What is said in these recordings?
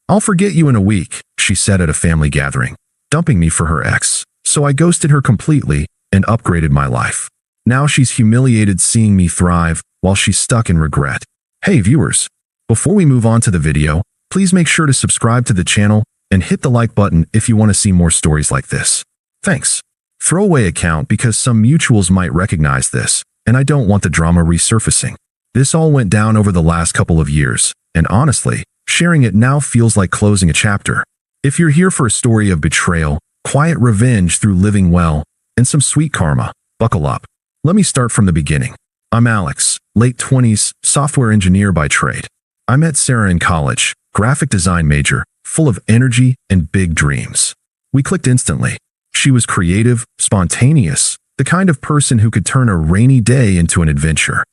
"I'll forget you in a week," she said at a family gathering, dumping me for her ex. So I ghosted her completely and upgraded my life. Now she's humiliated seeing me thrive while she's stuck in regret. Hey viewers, before we move on to the video, please make sure to subscribe to the channel and hit the like button if you want to see more stories like this. Thanks. Throwaway account because some mutuals might recognize this, and I don't want the drama resurfacing. This all went down over the last couple of years, and honestly, sharing it now feels like closing a chapter. If you're here for a story of betrayal, quiet revenge through living well, and some sweet karma, buckle up. Let me start from the beginning. I'm Alex, late 20s, software engineer by trade. I met Sarah in college, graphic design major, full of energy and big dreams. We clicked instantly. She was creative, spontaneous, the kind of person who could turn a rainy day into an adventure.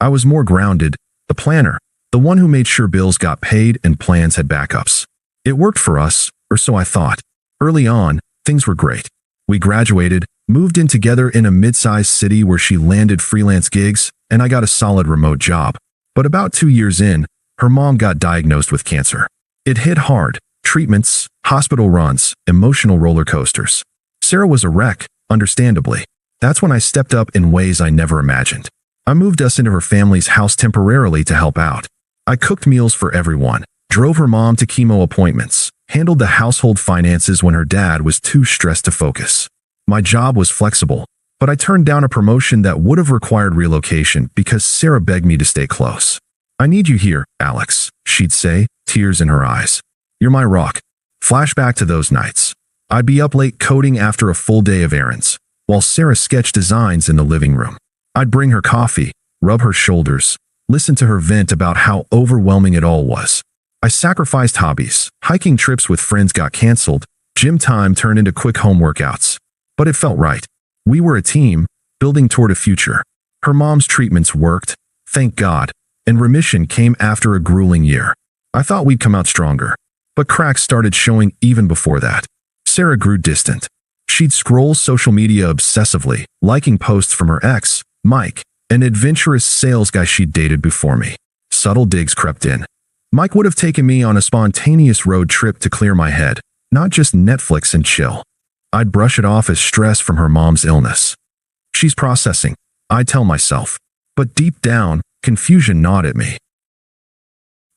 I was more grounded, the planner, the one who made sure bills got paid and plans had backups. It worked for us, or so I thought. Early on, things were great. We graduated, moved in together in a mid-sized city where she landed freelance gigs, and I got a solid remote job. But about 2 years in, her mom got diagnosed with cancer. It hit hard. Treatments, hospital runs, emotional roller coasters. Sarah was a wreck, understandably. That's when I stepped up in ways I never imagined. I moved us into her family's house temporarily to help out. I cooked meals for everyone, drove her mom to chemo appointments, handled the household finances when her dad was too stressed to focus. My job was flexible, but I turned down a promotion that would have required relocation because Sarah begged me to stay close. "I need you here, Alex," she'd say, tears in her eyes. "You're my rock." Flashback to those nights. I'd be up late coding after a full day of errands, while Sarah sketched designs in the living room. I'd bring her coffee, rub her shoulders, listen to her vent about how overwhelming it all was. I sacrificed hobbies. Hiking trips with friends got canceled. Gym time turned into quick home workouts. But it felt right. We were a team, building toward a future. Her mom's treatments worked, thank God, and remission came after a grueling year. I thought we'd come out stronger. But cracks started showing even before that. Sarah grew distant. She'd scroll social media obsessively, liking posts from her ex, Mike, an adventurous sales guy she'd dated before me. Subtle digs crept in. Mike would have taken me on a spontaneous road trip to clear my head, not just Netflix and chill. I'd brush it off as stress from her mom's illness. "She's processing," I'd tell myself. But deep down, confusion gnawed at me.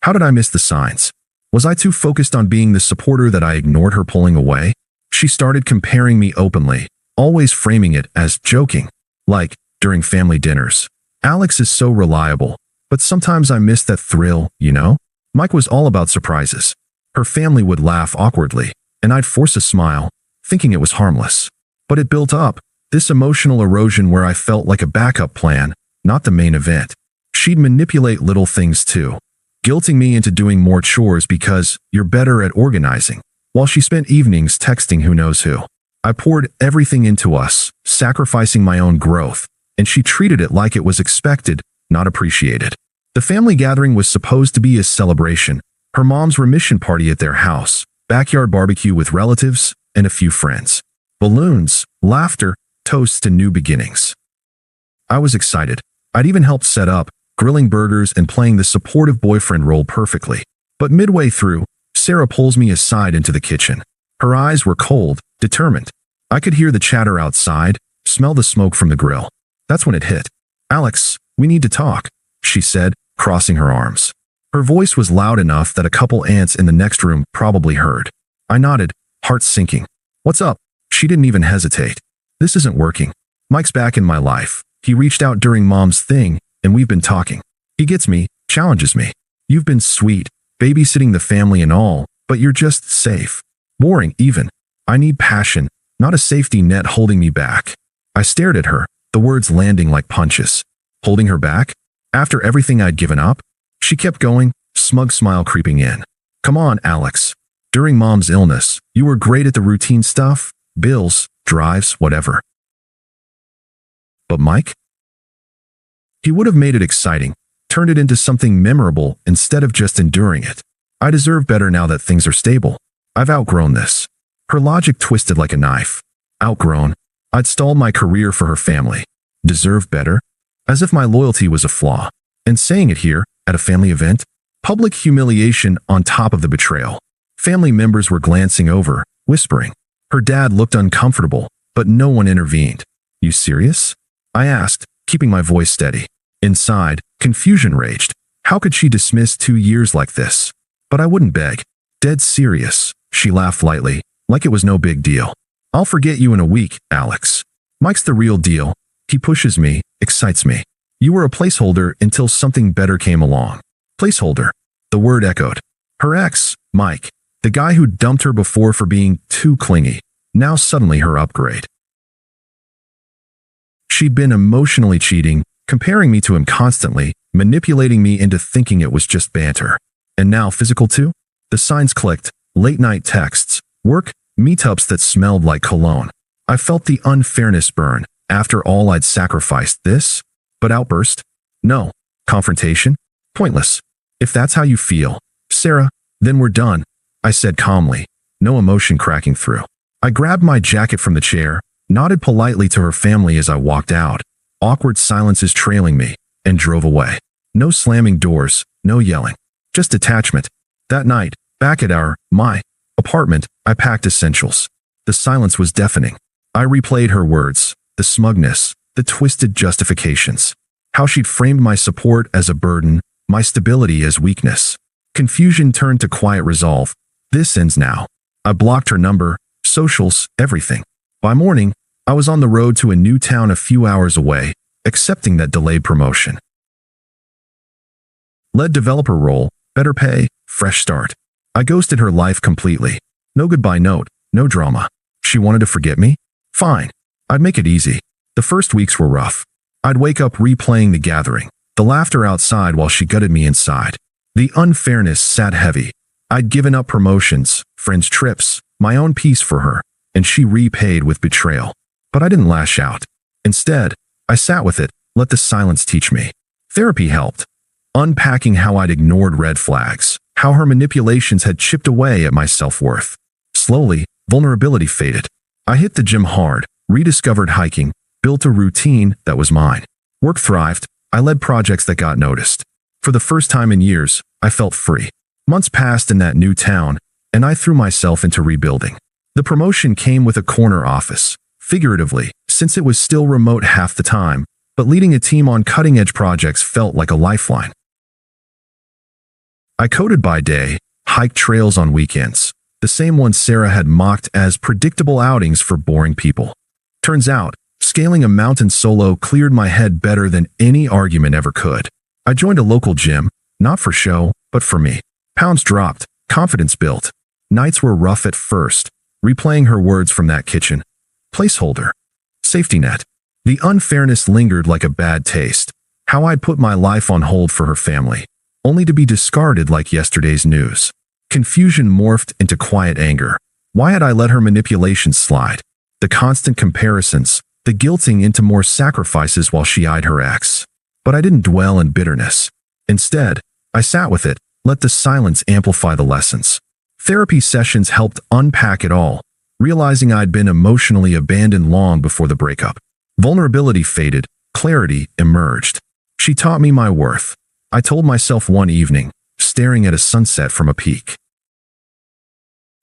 How did I miss the signs? Was I too focused on being the supporter that I ignored her pulling away? She started comparing me openly, always framing it as joking, like during family dinners. "Alex is so reliable, but sometimes I miss that thrill, you know?" Mike was all about surprises. Her family would laugh awkwardly, and I'd force a smile, thinking it was harmless. But it built up, this emotional erosion where I felt like a backup plan, not the main event. She'd manipulate little things too, guilting me into doing more chores because you're better at organizing, while she spent evenings texting who knows who. I poured everything into us, sacrificing my own growth, and she treated it like it was expected, not appreciated. The family gathering was supposed to be a celebration, her mom's remission party at their house, backyard barbecue with relatives, and a few friends. Balloons, laughter, toasts to new beginnings. I was excited. I'd even helped set up, grilling burgers and playing the supportive boyfriend role perfectly. But midway through, Sarah pulls me aside into the kitchen. Her eyes were cold, determined. I could hear the chatter outside, smell the smoke from the grill. That's when it hit. "Alex, we need to talk," she said, crossing her arms. Her voice was loud enough that a couple ants in the next room probably heard. I nodded, heart sinking. "What's up?" She didn't even hesitate. "This isn't working. Mike's back in my life. He reached out during mom's thing, and we've been talking. He gets me, challenges me. You've been sweet, babysitting the family and all, but you're just safe. Boring, even. I need passion, not a safety net holding me back." I stared at her, the words landing like punches. Holding her back? After everything I'd given up? She kept going, smug smile creeping in. "Come on, Alex. During mom's illness, you were great at the routine stuff, bills, drives, whatever. But Mike? He would have made it exciting, turned it into something memorable instead of just enduring it. I deserve better now that things are stable. I've outgrown this." Her logic twisted like a knife. Outgrown? I'd stalled my career for her family. Deserve better? As if my loyalty was a flaw. And saying it here, at a family event? Public humiliation on top of the betrayal. Family members were glancing over, whispering. Her dad looked uncomfortable, but no one intervened. You serious? I asked, keeping my voice steady. Inside, confusion raged. How could she dismiss 2 years like this? But I wouldn't beg. Dead serious. She laughed lightly, like it was no big deal. I'll forget you in a week, Alex. Mike's the real deal. He pushes me, excites me. You were a placeholder until something better came along. Placeholder. The word echoed. Her ex, Mike, the guy who dumped her before for being too clingy, now suddenly her upgrade. She'd been emotionally cheating, comparing me to him constantly, manipulating me into thinking it was just banter. And now physical too? The signs clicked, late-night texts, work, meetups that smelled like cologne. I felt the unfairness burn. After all I'd sacrificed, this? But outburst? No. Confrontation? Pointless. If that's how you feel, Sarah, then we're done, I said calmly, no emotion cracking through. I grabbed my jacket from the chair, nodded politely to her family as I walked out, awkward silences trailing me, and drove away. No slamming doors, no yelling. Just detachment. That night, back at my apartment, I packed essentials. The silence was deafening. I replayed her words, the smugness, the twisted justifications. How she'd framed my support as a burden, my stability as weakness. Confusion turned to quiet resolve. This ends now. I blocked her number, socials, everything. By morning, I was on the road to a new town a few hours away, accepting that delayed promotion. Lead developer role, better pay, fresh start. I ghosted her life completely. No goodbye note, no drama. She wanted to forget me? Fine. I'd make it easy. The first weeks were rough. I'd wake up replaying the gathering, the laughter outside while she gutted me inside. The unfairness sat heavy. I'd given up promotions, friends' trips, my own peace for her, and she repaid with betrayal. But I didn't lash out. Instead, I sat with it, let the silence teach me. Therapy helped. Unpacking how I'd ignored red flags, how her manipulations had chipped away at my self-worth. Slowly, vulnerability faded. I hit the gym hard, rediscovered hiking, built a routine that was mine. Work thrived. I led projects that got noticed. For the first time in years, I felt free. Months passed in that new town, and I threw myself into rebuilding. The promotion came with a corner office, figuratively, since it was still remote half the time, but leading a team on cutting-edge projects felt like a lifeline. I coded by day, hiked trails on weekends, the same ones Sarah had mocked as predictable outings for boring people. Turns out, scaling a mountain solo cleared my head better than any argument ever could. I joined a local gym, not for show, but for me. Pounds dropped, confidence built. Nights were rough at first, replaying her words from that kitchen. Placeholder. Safety net. The unfairness lingered like a bad taste. How I'd put my life on hold for her family, only to be discarded like yesterday's news. Confusion morphed into quiet anger. Why had I let her manipulations slide? The constant comparisons, the guilting into more sacrifices while she eyed her ex. But I didn't dwell in bitterness. Instead, I sat with it, let the silence amplify the lessons. Therapy sessions helped unpack it all, realizing I'd been emotionally abandoned long before the breakup. Vulnerability faded, clarity emerged. She taught me my worth. I told myself one evening, staring at a sunset from a peak.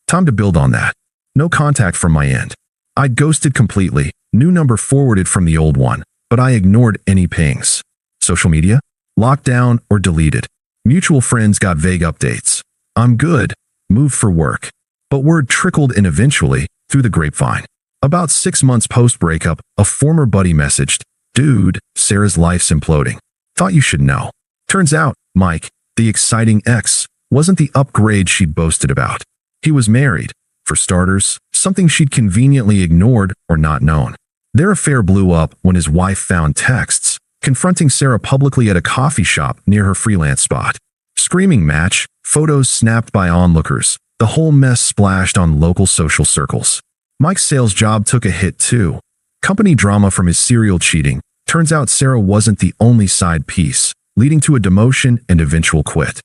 Time to build on that. No contact from my end. I'd ghosted completely, new number forwarded from the old one, but I ignored any pings. Social media? Locked down or deleted. Mutual friends got vague updates. I'm good. Moved for work. But word trickled in eventually, through the grapevine. About 6 months post-breakup, a former buddy messaged, "Dude, Sarah's life's imploding. Thought you should know." Turns out, Mike, the exciting ex, wasn't the upgrade she'd boasted about. He was married. For starters, something she'd conveniently ignored or not known. Their affair blew up when his wife found texts, confronting Sarah publicly at a coffee shop near her freelance spot. Screaming match, photos snapped by onlookers, the whole mess splashed on local social circles. Mike's sales job took a hit too. Company drama from his serial cheating. Turns out Sarah wasn't the only side piece, leading to a demotion and eventual quit.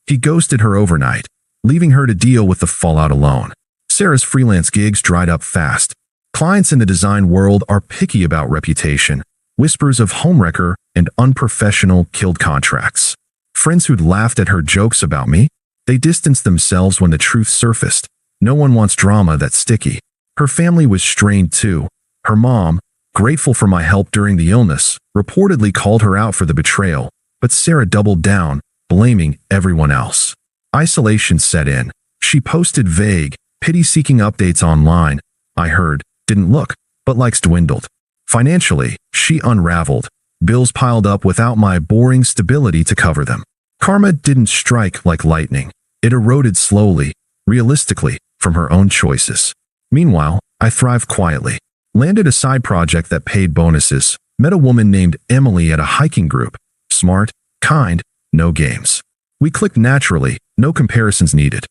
He ghosted her overnight, leaving her to deal with the fallout alone. Sarah's freelance gigs dried up fast. Clients in the design world are picky about reputation. Whispers of homewrecker and unprofessional killed contracts. Friends who'd laughed at her jokes about me? They distanced themselves when the truth surfaced. No one wants drama that's sticky. Her family was strained too. Her mom, grateful for my help during the illness, reportedly called her out for the betrayal, but Sarah doubled down, blaming everyone else. Isolation set in. She posted vague, pity-seeking updates online. I heard, didn't look, but likes dwindled. Financially, she unraveled. Bills piled up without my boring stability to cover them. Karma didn't strike like lightning. It eroded slowly, realistically, from her own choices. Meanwhile, I thrived quietly. Landed a side project that paid bonuses. Met a woman named Emily at a hiking group. Smart, kind, no games. We clicked naturally, no comparisons needed.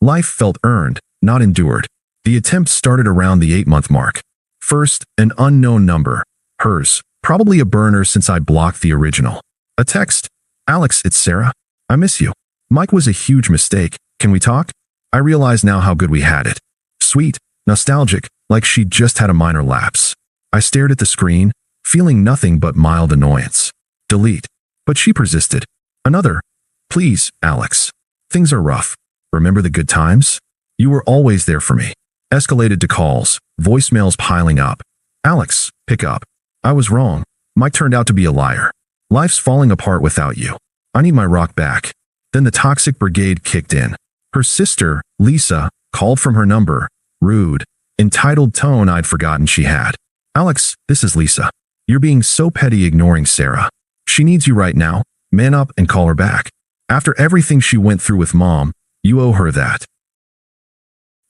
Life felt earned, not endured. The attempt started around the 8-month mark. First, an unknown number. Hers. Probably a burner since I blocked the original. A text. Alex, it's Sarah. I miss you. Mike was a huge mistake. Can we talk? I realize now how good we had it. Sweet, nostalgic, like she'd just had a minor lapse. I stared at the screen, feeling nothing but mild annoyance. Delete. But she persisted. Another. Please, Alex. Things are rough. Remember the good times? You were always there for me. Escalated to calls, voicemails piling up. Alex, pick up. I was wrong. Mike turned out to be a liar. Life's falling apart without you. I need my rock back. Then the toxic brigade kicked in. Her sister, Lisa, called from her number. Rude, entitled tone I'd forgotten she had. Alex, this is Lisa. You're being so petty ignoring Sarah. She needs you right now. Man up and call her back. After everything she went through with Mom, you owe her that.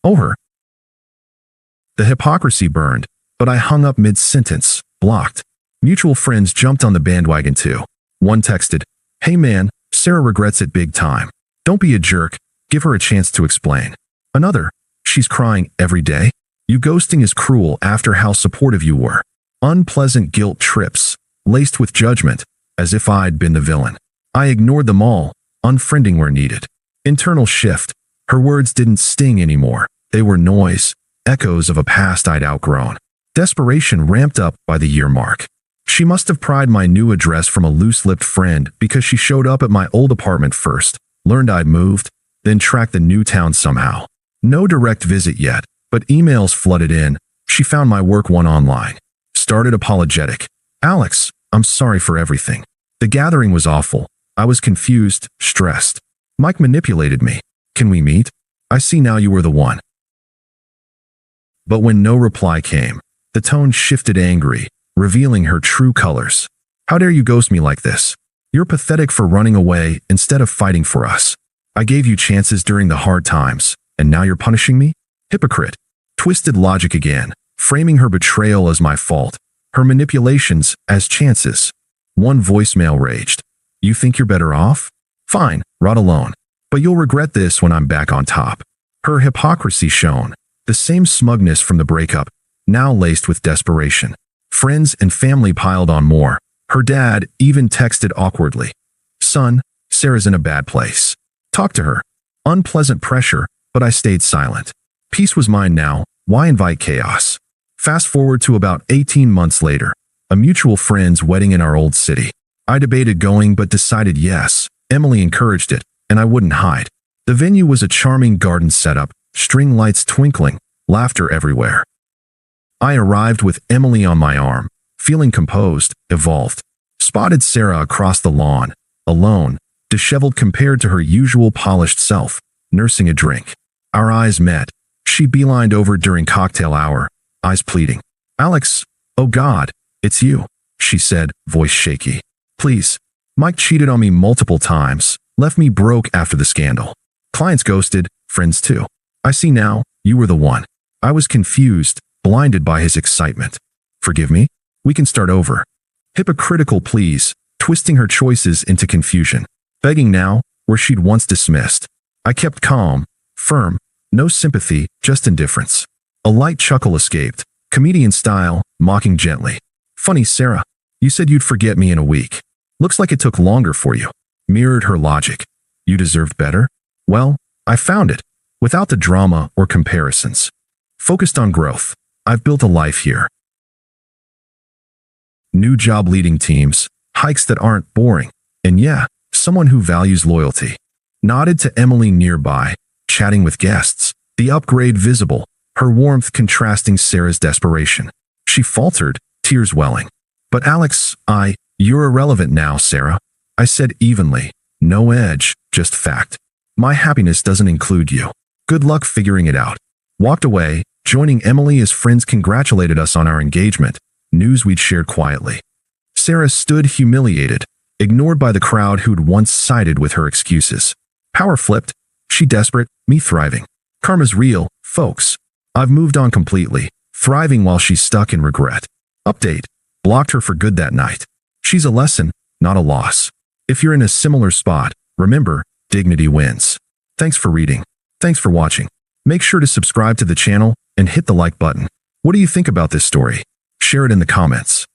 Owe her? The hypocrisy burned, but I hung up mid-sentence, blocked. Mutual friends jumped on the bandwagon too. One texted, "Hey man, Sarah regrets it big time. Don't be a jerk, give her a chance to explain." Another, "She's crying every day. You ghosting is cruel after how supportive you were." Unpleasant guilt trips, laced with judgment, as if I'd been the villain. I ignored them all, unfriending where needed. Internal shift. Her words didn't sting anymore. They were noise, echoes of a past I'd outgrown. Desperation ramped up by the year mark. She must have pried my new address from a loose-lipped friend because she showed up at my old apartment first, learned I'd moved, then tracked the new town somehow. No direct visit yet, but emails flooded in. She found my work one online. Started apologetic. "Alex, I'm sorry for everything. The gathering was awful. I was confused, stressed. Mike manipulated me. Can we meet? I see now you were the one." But when no reply came, the tone shifted angry, revealing her true colors. "How dare you ghost me like this? You're pathetic for running away instead of fighting for us. I gave you chances during the hard times, and now you're punishing me? Hypocrite." Twisted logic again, framing her betrayal as my fault, her manipulations as chances. One voicemail raged. "You think you're better off? Fine, rot alone. But you'll regret this when I'm back on top." Her hypocrisy shone, the same smugness from the breakup, now laced with desperation. Friends and family piled on more. Her dad even texted awkwardly. "Son, Sarah's in a bad place. Talk to her." Unpleasant pressure, but I stayed silent. Peace was mine now. Why invite chaos? Fast forward to about 18 months later, a mutual friend's wedding in our old city. I debated going but decided yes. Emily encouraged it, and I wouldn't hide. The venue was a charming garden setup, string lights twinkling, laughter everywhere. I arrived with Emily on my arm, feeling composed, evolved. Spotted Sarah across the lawn, alone, disheveled compared to her usual polished self, nursing a drink. Our eyes met. She beelined over during cocktail hour, eyes pleading. "Alex, oh God, it's you," she said, voice shaky. "Please. Mike cheated on me multiple times, left me broke after the scandal. Clients ghosted, friends too. I see now, you were the one. I was confused, blinded by his excitement. Forgive me? We can start over." Hypocritical pleas, twisting her choices into confusion. Begging now, where she'd once dismissed. I kept calm, firm, no sympathy, just indifference. A light chuckle escaped, comedian style, mocking gently. "Funny, Sarah. You said you'd forget me in a week. Looks like it took longer for you." Mirrored her logic. "You deserved better? Well, I found it, without the drama or comparisons. Focused on growth. I've built a life here. New job leading teams, hikes that aren't boring, And yeah, someone who values loyalty. Nodded to Emily nearby, chatting with guests, the upgrade visible, her warmth contrasting Sarah's desperation. She faltered, tears welling. But Alex, you're irrelevant now, Sarah. I said evenly. No edge, just fact. My happiness doesn't include you. Good luck figuring it out. Walked away, joining Emily as friends congratulated us on our engagement, news we'd shared quietly. Sarah stood humiliated, ignored by the crowd who'd once sided with her excuses. Power flipped. She desperate, me thriving. Karma's real, folks. I've moved on completely, thriving while she's stuck in regret. Update. Blocked her for good that night. She's a lesson, not a loss. If you're in a similar spot, remember, dignity wins. Thanks for reading. Thanks for watching. Make sure to subscribe to the channel and hit the like button. What do you think about this story? Share it in the comments.